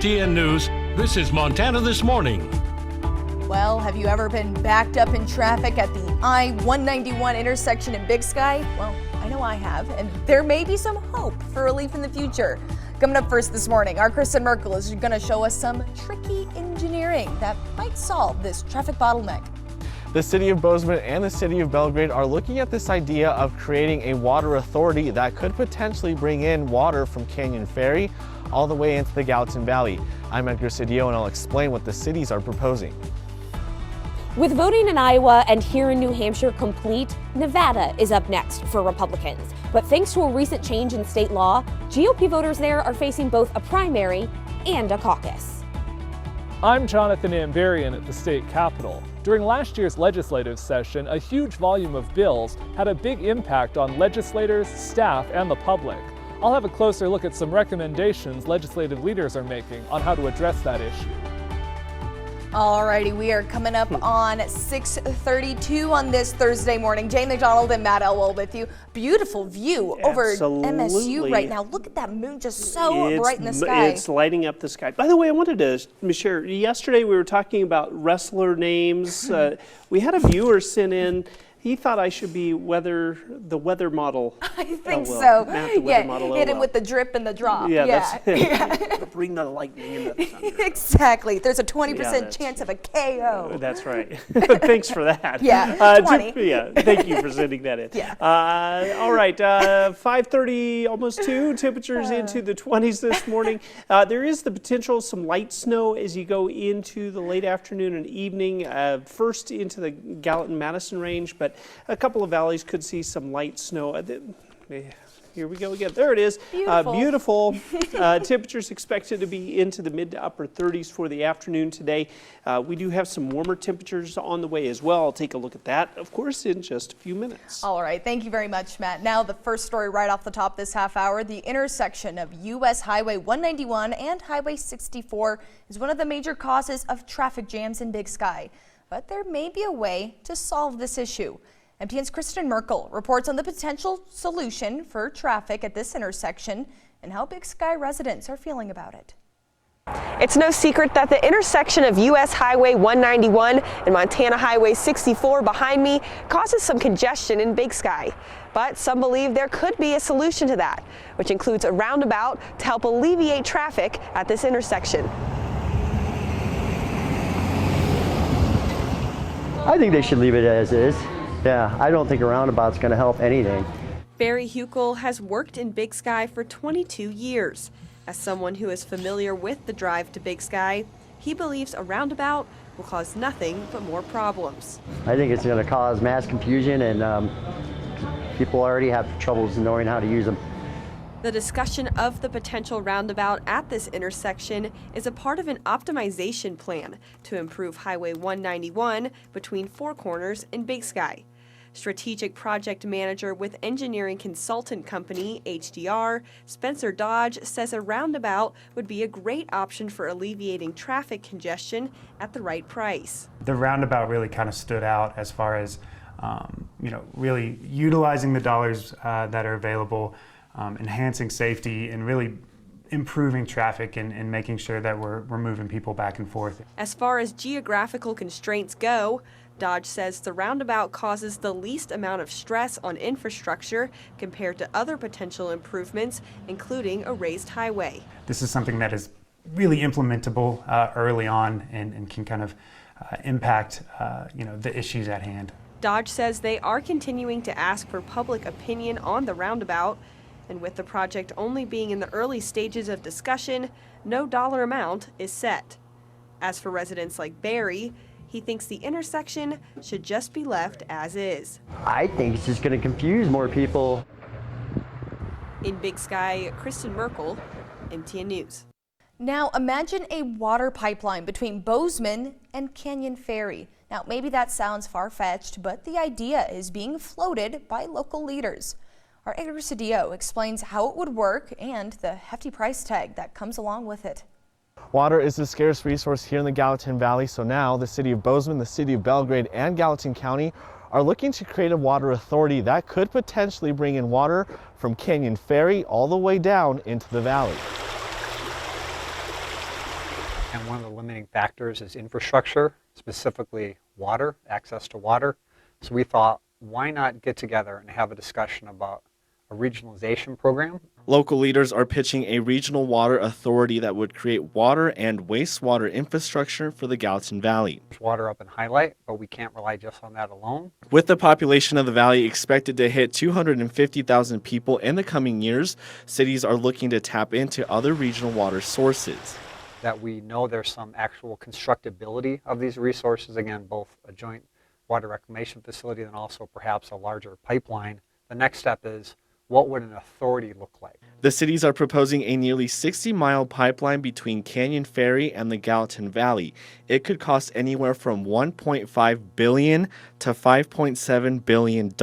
MTN News, this is Montana This Morning. Well, have you ever been backed up in traffic at the I-191 intersection in Big Sky? Well, I know I have, and there may be some hope for relief in the future. Coming up first this morning, our Kristen Merkel is going to show us some tricky engineering that might solve this traffic bottleneck. The city of Bozeman and the city of Belgrade are looking at this idea of creating a water authority that could potentially bring in water from Canyon Ferry all the way into the Gallatin Valley. I'm Edgar Cedillo, and I'll explain what the cities are proposing. With voting in Iowa and here in New Hampshire complete, Nevada is up next for Republicans. But thanks to a recent change in state law, GOP voters there are facing both a primary and a caucus. I'm Jonathan Amberian at the state capitol. During last year's legislative session, a huge volume of bills had a big impact on legislators, staff, and the public. I'll have a closer look at some recommendations legislative leaders are making on how to address that issue. Alrighty, we are coming up on 6:32 on this Thursday morning. Jay McDonald and Matt Elwell with you. Beautiful view over MSU right now. Look at that moon just so bright in the sky. It's lighting up the sky. By the way, I wanted to share, yesterday we were talking about wrestler names. We had a viewer send in. He thought I should be the weather model. I think so. Matt, the weather model. Hit him with the drip and the drop. Yeah, that's it. Bring the lightning and the thunder. Exactly. There's a 20% chance of a KO. That's right. Thanks for that. Yeah, 20. Thank you for sending that in. Yeah. All right, 5:30, almost 2, temperatures into the 20s this morning. There is the potential of some light snow as you go into the late afternoon and evening, first into the Gallatin-Madison range, but a couple of valleys could see some light snow. Here we go again. There it is. Beautiful. Temperatures expected to be into the mid to upper 30s for the afternoon today. We do have some warmer temperatures on the way as well. I'll take a look at that, of course, in just a few minutes. All right. Thank you very much, Matt. Now, the first story right off the top this half hour. The intersection of U.S. Highway 191 and Highway 64 is one of the major causes of traffic jams in Big Sky. But there may be a way to solve this issue. MTN's Kristen Merkel reports on the potential solution for traffic at this intersection and how Big Sky residents are feeling about it. It's no secret that the intersection of U.S. Highway 191 and Montana Highway 64 behind me causes some congestion in Big Sky. But some believe there could be a solution to that, which includes a roundabout to help alleviate traffic at this intersection. I think they should leave it as is. Yeah, I don't think a roundabout's going to help anything. Barry Huckel has worked in Big Sky for 22 years. As someone who is familiar with the drive to Big Sky, he believes a roundabout will cause nothing but more problems. I think it's going to cause mass confusion, and people already have troubles knowing how to use them. The discussion of the potential roundabout at this intersection is a part of an optimization plan to improve Highway 191 between Four Corners and Big Sky. Strategic Project Manager with engineering consultant company HDR, Spencer Dodge, says a roundabout would be a great option for alleviating traffic congestion at the right price. The roundabout really kind of stood out as far as really utilizing the dollars that are available, enhancing safety, and really improving traffic and making sure that we're moving people back and forth. As far as geographical constraints go, Dodge says the roundabout causes the least amount of stress on infrastructure compared to other potential improvements, including a raised highway. This is something that is really implementable early on and can kind of impact the issues at hand. Dodge says they are continuing to ask for public opinion on the roundabout, and with the project only being in the early stages of discussion, no dollar amount is set. As for residents like Barry, he thinks the intersection should just be left as is. I think it's just going to confuse more people. In Big Sky, Kristen Merkel, MTN News. Now imagine a water pipeline between Bozeman and Canyon Ferry. Now maybe that sounds far-fetched, but the idea is being floated by local leaders. Our Edgar Cedillo explains how it would work and the hefty price tag that comes along with it. Water is a scarce resource here in the Gallatin Valley, so now the city of Bozeman, the city of Belgrade, and Gallatin County are looking to create a water authority that could potentially bring in water from Canyon Ferry all the way down into the valley. And one of the limiting factors is infrastructure, specifically water, access to water. So we thought, why not get together and have a discussion about a regionalization program? Local leaders are pitching a regional water authority that would create water and wastewater infrastructure for the Gallatin Valley. There's water up in Highlight, but we can't rely just on that alone. With the population of the valley expected to hit 250,000 people in the coming years, cities are looking to tap into other regional water sources. That we know there's some actual constructability of these resources, again, both a joint water reclamation facility and also perhaps a larger pipeline. The next step is, what would an authority look like? The cities are proposing a nearly 60-mile pipeline between Canyon Ferry and the Gallatin Valley. It could cost anywhere from $1.5 billion to $5.7 billion.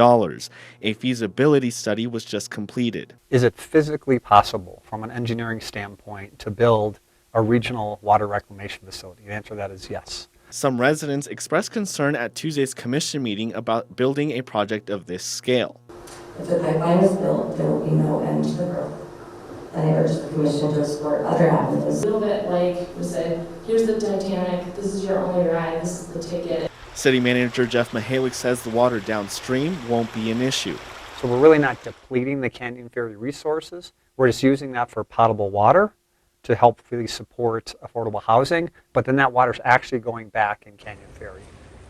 A feasibility study was just completed. Is it physically possible from an engineering standpoint to build a regional water reclamation facility? The answer to that is yes. Some residents expressed concern at Tuesday's commission meeting about building a project of this scale. If the pipeline is built, there will be no end to the growth. And I urge the commission to explore other avenues. A little bit like we said, here's the Titanic, this is your only ride, this is the ticket. City Manager Jeff Mihalik says the water downstream won't be an issue. So we're really not depleting the Canyon Ferry resources. We're just using that for potable water to help really support affordable housing, but then that water's actually going back in Canyon Ferry.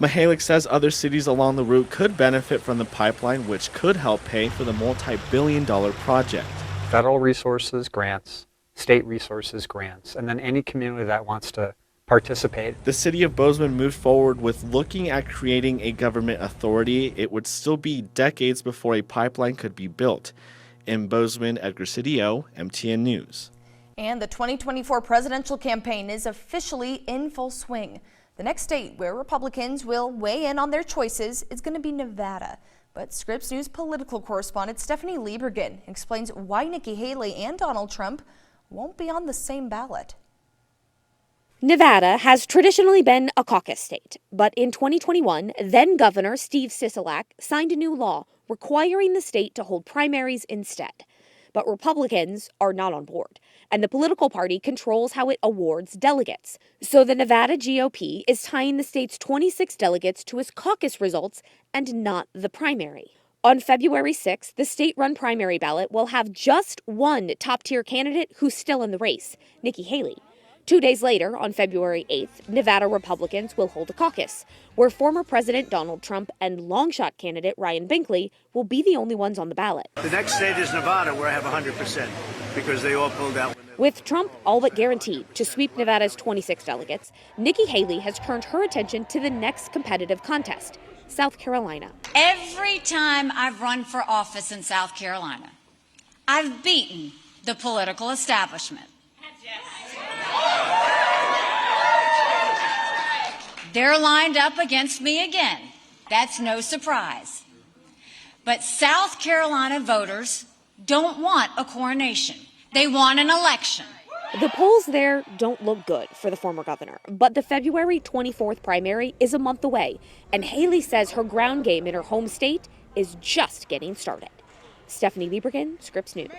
Mihalik says other cities along the route could benefit from the pipeline, which could help pay for the multi-billion-dollar project. Federal resources, grants, state resources, grants, and then any community that wants to participate. The city of Bozeman moved forward with looking at creating a government authority. It would still be decades before a pipeline could be built. In Bozeman, Edgar Cedillo, MTN News. And the 2024 presidential campaign is officially in full swing. The next state where Republicans will weigh in on their choices is going to be Nevada. But Scripps News political correspondent Stephanie Liebergen explains why Nikki Haley and Donald Trump won't be on the same ballot. Nevada has traditionally been a caucus state, but in 2021, then Governor Steve Sisolak signed a new law requiring the state to hold primaries instead. But Republicans are not on board, and the political party controls how it awards delegates. So the Nevada GOP is tying the state's 26 delegates to its caucus results and not the primary. On February 6th, the state-run primary ballot will have just one top-tier candidate who's still in the race, Nikki Haley. 2 days later, on February 8th, Nevada Republicans will hold a caucus, where former President Donald Trump and longshot candidate Ryan Binkley will be the only ones on the ballot. The next state is Nevada, where I have 100%, because they all pulled out. With Trump all but guaranteed to sweep Nevada's 26 delegates, Nikki Haley has turned her attention to the next competitive contest, South Carolina. Every time I've run for office in South Carolina, I've beaten the political establishment. They're lined up against me again. That's no surprise. But South Carolina voters don't want a coronation. They want an election. The polls there don't look good for the former governor, but the February 24th primary is a month away, and Haley says her ground game in her home state is just getting started. Stephanie Liebergen, Scripps News.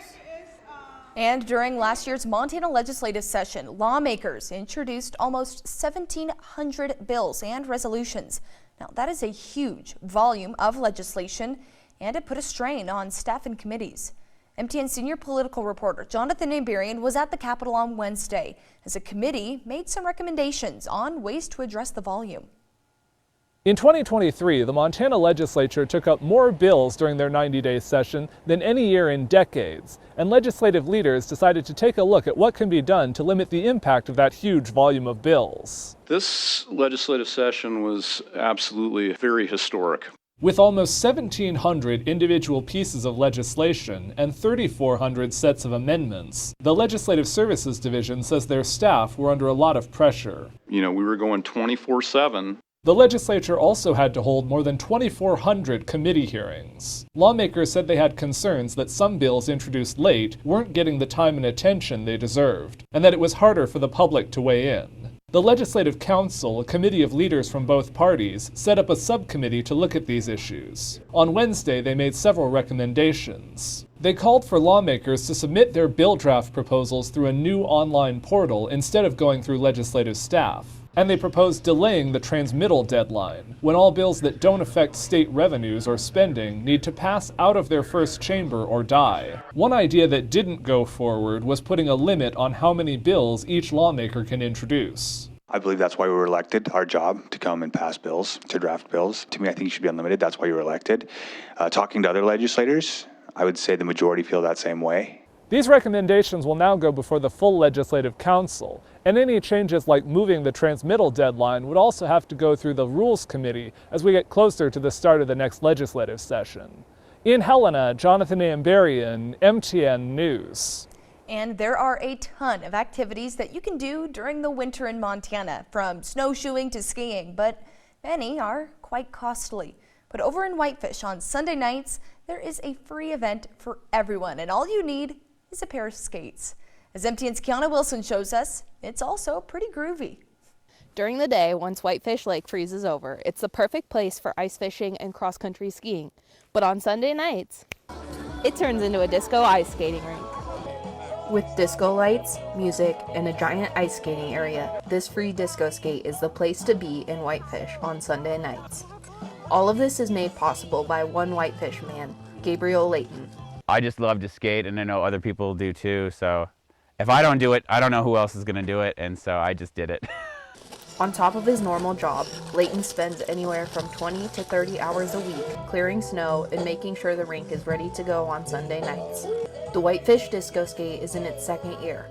And during last year's Montana legislative session, lawmakers introduced almost 1,700 bills and resolutions. Now, that is a huge volume of legislation, and it put a strain on staff and committees. MTN senior political reporter Jonathan Amberian was at the Capitol on Wednesday as a committee made some recommendations on ways to address the volume. In 2023, the Montana legislature took up more bills during their 90-day session than any year in decades, and legislative leaders decided to take a look at what can be done to limit the impact of that huge volume of bills. This legislative session was absolutely very historic. With almost 1,700 individual pieces of legislation and 3,400 sets of amendments, the Legislative Services Division says their staff were under a lot of pressure. We were going 24/7. The legislature also had to hold more than 2,400 committee hearings. Lawmakers said they had concerns that some bills introduced late weren't getting the time and attention they deserved, and that it was harder for the public to weigh in. The Legislative Council, a committee of leaders from both parties, set up a subcommittee to look at these issues. On Wednesday, they made several recommendations. They called for lawmakers to submit their bill draft proposals through a new online portal instead of going through legislative staff. And they proposed delaying the transmittal deadline, when all bills that don't affect state revenues or spending need to pass out of their first chamber or die. One idea that didn't go forward was putting a limit on how many bills each lawmaker can introduce. I believe that's why we were elected, our job, to come and pass bills, to draft bills. To me, I think it should be unlimited. That's why you were elected. Talking to other legislators, I would say the majority feel that same way. These recommendations will now go before the full Legislative Council, and any changes like moving the transmittal deadline would also have to go through the Rules Committee as we get closer to the start of the next legislative session. In Helena, Jonathan Ambarian, MTN News. And there are a ton of activities that you can do during the winter in Montana, from snowshoeing to skiing, but many are quite costly. But over in Whitefish on Sunday nights, there is a free event for everyone, and all you need is a pair of skates. As MTN's Kiana Wilson shows us, it's also pretty groovy. During the day, once Whitefish Lake freezes over, it's the perfect place for ice fishing and cross-country skiing. But on Sunday nights, it turns into a disco ice skating rink. With disco lights, music, and a giant ice skating area, this free disco skate is the place to be in Whitefish on Sunday nights. All of this is made possible by one Whitefish man, Gabriel Layton. I just love to skate, and I know other people do too, so if I don't do it, I don't know who else is going to do it, and so I just did it. On top of his normal job, Layton spends anywhere from 20 to 30 hours a week clearing snow and making sure the rink is ready to go on Sunday nights. The Whitefish Disco Skate is in its second year.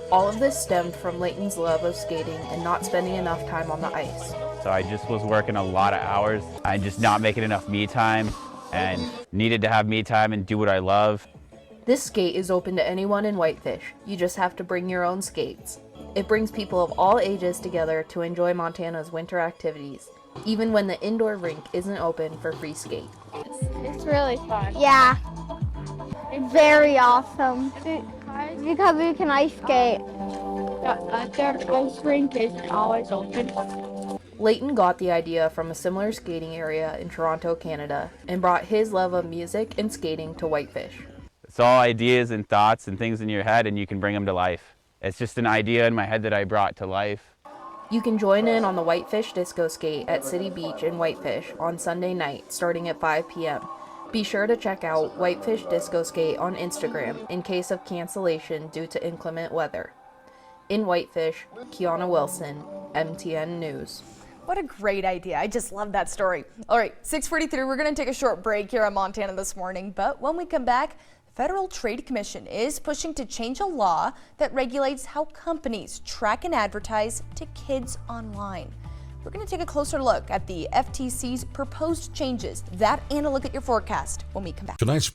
All of this stemmed from Layton's love of skating and not spending enough time on the ice. So I just was working a lot of hours. I'm just not making enough me time and needed to have me time and do what I love. This skate is open to anyone in Whitefish. You just have to bring your own skates. It brings people of all ages together to enjoy Montana's winter activities, even when the indoor rink isn't open for free skate. It's really fun. Yeah, it's very awesome because we can ice skate. Their ice rink isn't always open. Layton got the idea from a similar skating area in Toronto, Canada, and brought his love of music and skating to Whitefish. It's all ideas and thoughts and things in your head, and you can bring them to life. It's just an idea in my head that I brought to life. You can join in on the Whitefish Disco Skate at City Beach in Whitefish on Sunday night starting at 5 p.m. Be sure to check out Whitefish Disco Skate on Instagram in case of cancellation due to inclement weather. In Whitefish, Kiana Wilson, MTN News. What a great idea. I just love that story. All right, 6:43, we're going to take a short break here on Montana This Morning, but when we come back, the Federal Trade Commission is pushing to change a law that regulates how companies track and advertise to kids online. We're going to take a closer look at the FTC's proposed changes. That and a look at your forecast when we come back. Tonight's